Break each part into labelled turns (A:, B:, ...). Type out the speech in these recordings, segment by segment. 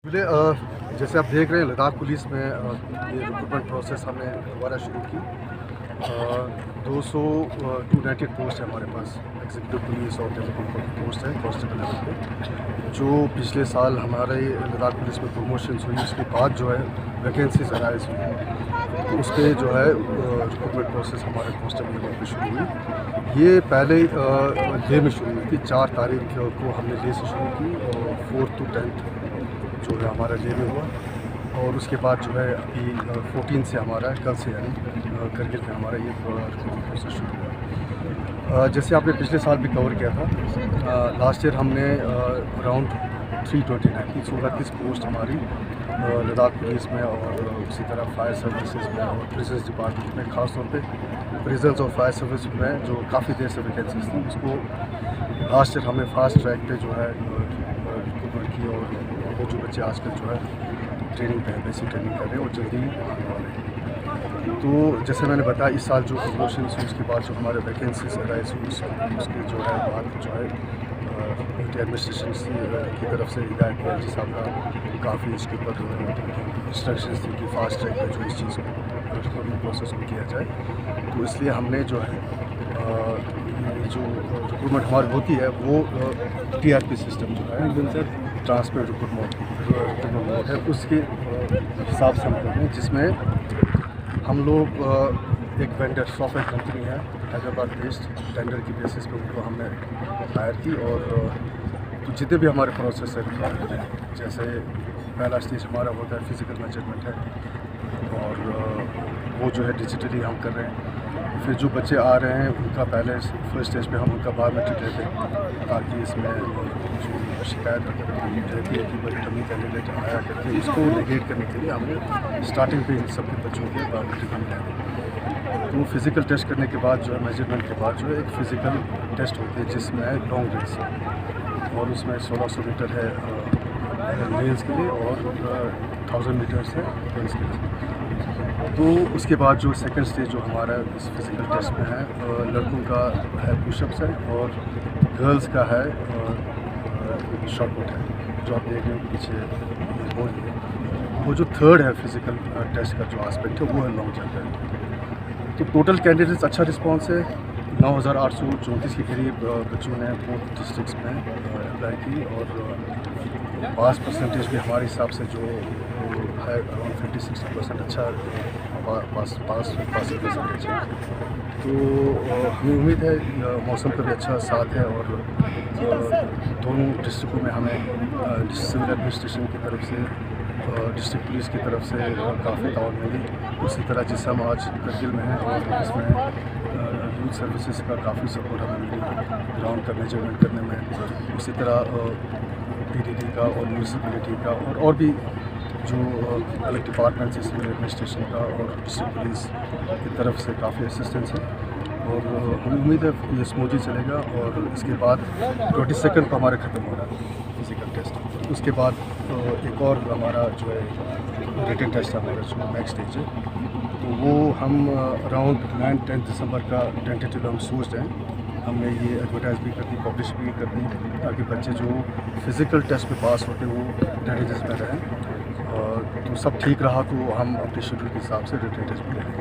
A: पहले जैसे आप देख रहे हैं लद्दाख पुलिस में ये रिक्रूटमेंट प्रोसेस हमने दोबारा शुरू की। 290 पोस्ट है हमारे पास, एग्जीक्यूटिव पुलिस और टेक्निकल पोस्ट है कांस्टेबल लेवल पे। जो पिछले साल हमारे लद्दाख पुलिस में प्रमोशन हुई उसके बाद जो है वैकेंसीज अराइज हुई, तो उस पर जो है रिक्रूटमेंट प्रोसेस हमारे कांस्टेबल लेवल पे शुरू हुई। ये पहले ले में शुरू हुई थी, 4 तारीख को हमने ले से शुरू की और 4 to 10 जो है हमारा ले में हुआ। और उसके बाद जो है अभी 14 से हमारा कल से यानी करगिल में हमारा ये रिक्रूटमेंट प्रोसेस शुरू हुआ। जैसे आपने पिछले साल भी कवर किया था, लास्ट ईयर हमने अराउंड 329 पोस्ट हमारी लद्दाख पुलिस में और उसी तरह फायर सर्विसेज में और प्रिजन्स डिपार्टमेंट में, ख़ास तौर पे प्रिजन्स और फायर सर्विस में जो काफ़ी देर से वैकेंसीज थी उसको लास्ट ईयर हमें फास्ट ट्रैक पे जो है रिक्रूटमेंट की। और वो जो बच्चे आजकल जो है ट्रेनिंग पे बेसिक ट्रेनिंग कर रहे हैं और जल्दी आने वाले हैं। तो जैसे मैंने बताया इस साल जो प्रमोशन हुई उसके बाद जो हमारे वैकेंसीज अराइज हुई उसके जो है बाद जो है एडमिनिस्ट्रेशन की तरफ से हिदायत किया जी साहब का काफ़ी इसके ऊपर इंस्ट्रक्शंस थी कि फास्ट ट्रैक पर जो इस चीज़ को रिक्रूटमेंट प्रोसेस को किया जाए। तो इसलिए हमने जो है जो रिक्रूटमेंट हमारी होती है वो TRP सिस्टम जो है ट्रांसपेरेंट रिक्रूटमेंट मोड है, उसके हिसाब से हम कर रहे हैं, जिसमें हम लोग एक वेंडर सॉफ्टवेयर कंपनी है हैदराबाद बेस्ड, टेंडर की बेसिस पे उनको हमने हायर की। और तो जितने भी हमारे प्रोसेस है, जैसे पहला स्टेज हमारा होता है फिज़िकल मेजरमेंट है और वो जो है डिजिटली हम कर रहे हैं। फिर जो बच्चे आ रहे हैं उनका पहले फर्स्ट स्टेज पे हम उनका बायोमेट्रिक लेते हैं, ताकि इसमें जो शिकायत रहती है कि भाई डमी कैंडिडेट आया करके उसको नेगेट करने के लिए हमने स्टार्टिंग पे इन सब के बच्चों के बायोमेट्रिक हम लेते। तो फिज़िकल टेस्ट करने के बाद जो है मेजरमेंट के बाद जो है एक फ़िज़िकल टेस्ट होती है जिसमें लॉन्ग रेस और उसमें 1600 मीटर है मेल्स के लिए और 1000 मीटर्स है जेंट्स के लिए। तो उसके बाद जो सेकंड स्टेज जो हमारा इस फिज़िकल टेस्ट में है, लड़कों का है पुशअप्स है और गर्ल्स का है शॉट पुट है, जो आप देख रहे हो पीछे बोर्ड में। वो जो थर्ड है फिज़िकल टेस्ट का जो आस्पेक्ट है वो है लॉन्ग जंप है। तो टोटल कैंडिडेट्स अच्छा रिस्पॉन्स है, 9834 के करीब बच्चों ने बोथ डिस्ट्रिक्ट्स में अप्लाई की और पास परसेंटेज भी हमारे हिसाब से जो है अराउंड 50-60% अच्छा पास परसेंटेज है। तो हमें उम्मीद है मौसम का भी अच्छा साथ है और दोनों डिस्ट्रिक्टों में हमें सिविल एडमिनिस्ट्रेशन की तरफ से डिस्ट्रिक्ट पुलिस की तरफ से काफ़ी ताउन मिली। उसी तरह जैसे हम आज करगिल में हैं और इसमें यूथ सर्विसेज का काफ़ी सपोर्ट हमें मिली ग्राउंड का मेजरमेंट करने में, उसी तरह PDD का और म्यूनसिपलिटी का और भी जो अलग डिपार्टमेंट्स सिविल एडमिनिस्ट्रेशन का और डिस्ट्रिक्ट पुलिस की तरफ से काफ़ी असिस्टेंस है। और हमें उम्मीद है ये स्मूथली चलेगा। और इसके बाद 22 को हमारा ख़त्म हो रहा है फिज़िकल टेस्ट। उसके बाद एक और हमारा जो है रिटन टेस्ट है हमारा जो नेक्स्ट स्टेज है, तो वो हम अराउंड 9-10 दिसंबर का टेंटेटिव हम सोच रहे हैं। हमने ये एडवर्टाइज भी कर दी, पब्लिश भी कर दी, ताकि बच्चे जो फिज़िकल टेस्ट में पास होते हैं वो टेंटेटिव में रहें। तो सब ठीक रहा तो हम अपने शेड्यूल के हिसाब से रिटन टेस्ट भी लेंगे।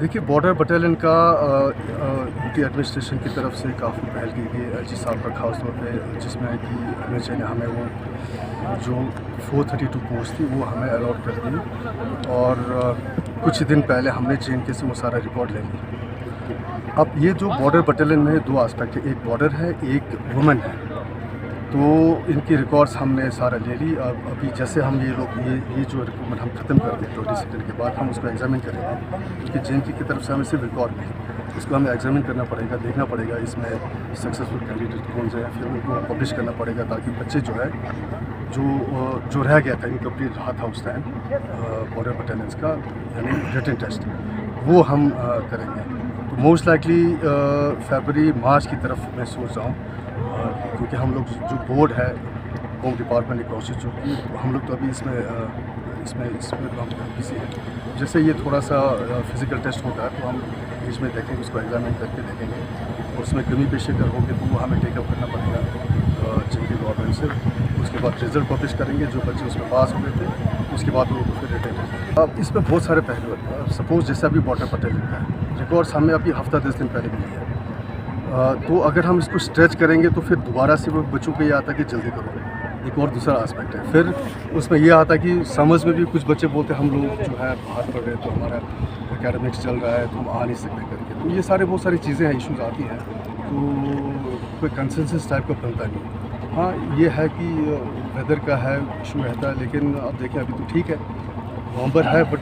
A: देखिए बॉर्डर बटालियन का यूटी एडमिनिस्ट्रेशन की तरफ से काफ़ी पहल की गई LG साहब का खास तौर पे, जिसमें कि MHA ने हमें वो जो 432 पोस्ट थी वो हमें अलॉट कर दी और कुछ दिन पहले हमने JNK से वो सारा रिकॉर्ड ले लिया। अब ये जो बॉर्डर बटालियन में 2 आस्पेक्ट है, एक बॉर्डर है एक वुमेन है, तो इनकी रिकॉर्ड्स हमने सारा ले ली। अब अभी जैसे हम ये लोग ये जो रिक्रूटमेंट हम ख़त्म कर दें 22 के बाद हम उसको एग्जामिन करेंगे, क्योंकि JNK की तरफ से हमें सिर्फ रिकॉर्ड नहीं, उसको हमें एग्जामिन करना पड़ेगा, देखना पड़ेगा इसमें सक्सेसफुल कैंडिडेट कौन से हैं, फिर उनको पब्लिश करना पड़ेगा ताकि बच्चे जो है जो रह गया था इनकम्प्लीट रहा था उस टाइम बॉर्डर बटालियंस का यानी रिटन टेस्ट वो हम करेंगे। तो मोस्ट लाइकली फरवरी-मार्च की तरफ मैं सोच रहा हूँ, क्योंकि हम लोग जो बोर्ड है होम डिपार्टमेंट की कोशिश जो की, हम लोग तो अभी इसमें हम बिजी हैं। जैसे ये थोड़ा सा फिज़िकल टेस्ट होता है तो हम बीच में देखेंगे, उसको एग्जामिन करके देखेंगे और उसमें कमी पेशी अगर होगी तो वो हमें टेकअप करना पड़ेगा JNK गवर्नमेंट से। उसके बाद रिजल्ट पब्लिश करेंगे, जो बच्चे उसमें पास हो गए थे उसके बाद वो फिर रिटर्न। अब इसमें बहुत सारे पहलू हैं। सपोज़ जैसे अभी वाटर पटेल का है, रिकॉर्ड्स हमें अभी हफ्ता 10 दिन पहले मिली है, तो अगर हम इसको स्ट्रेच करेंगे तो फिर दोबारा से वो बच्चों को ये आता है कि जल्दी करो। एक और दूसरा एस्पेक्ट है, फिर उसमें ये आता है कि समझ में भी कुछ बच्चे बोलते हैं हम लोग जो है बाहर पढ़ रहे हैं तो हमारा एकेडमिक्स चल रहा है तो हम आ नहीं सकते करके। तो ये सारे बहुत सारी चीज़ें हैं, इश्यूज आती हैं, तो कोई कंसेंसस टाइप का बनता नहीं। हाँ ये है कि वेदर का है इशू रहता है, लेकिन अब देखें अभी तो ठीक है, नवंबर है, बट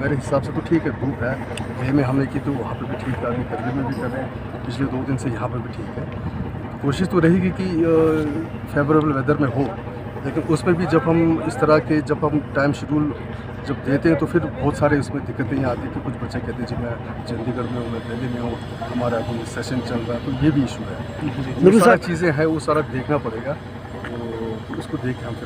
A: मेरे हिसाब से तो ठीक है। धूप है, मई में हमने की तो वहाँ पे भी ठीक है, अभी गर्मी में भी कर रहे हैं, पिछले 2 दिन से यहाँ पे भी ठीक है। कोशिश तो रहेगी कि फेवरेबल वेदर में हो, लेकिन उसमें भी जब हम इस तरह के जब हम टाइम शेड्यूल जब देते हैं तो फिर बहुत सारे इसमें दिक्कतें ये आती हैं कि कुछ बच्चे कहते हैं जी मैं चंडीगढ़ में हूँ, मैं दिल्ली में हूँ, हमारा अभी सेशन चल रहा है, तो ये भी इशू है। वो सारी चीज़ें हैं, वो सारा देखना पड़ेगा, तो उसको देख के हम फिर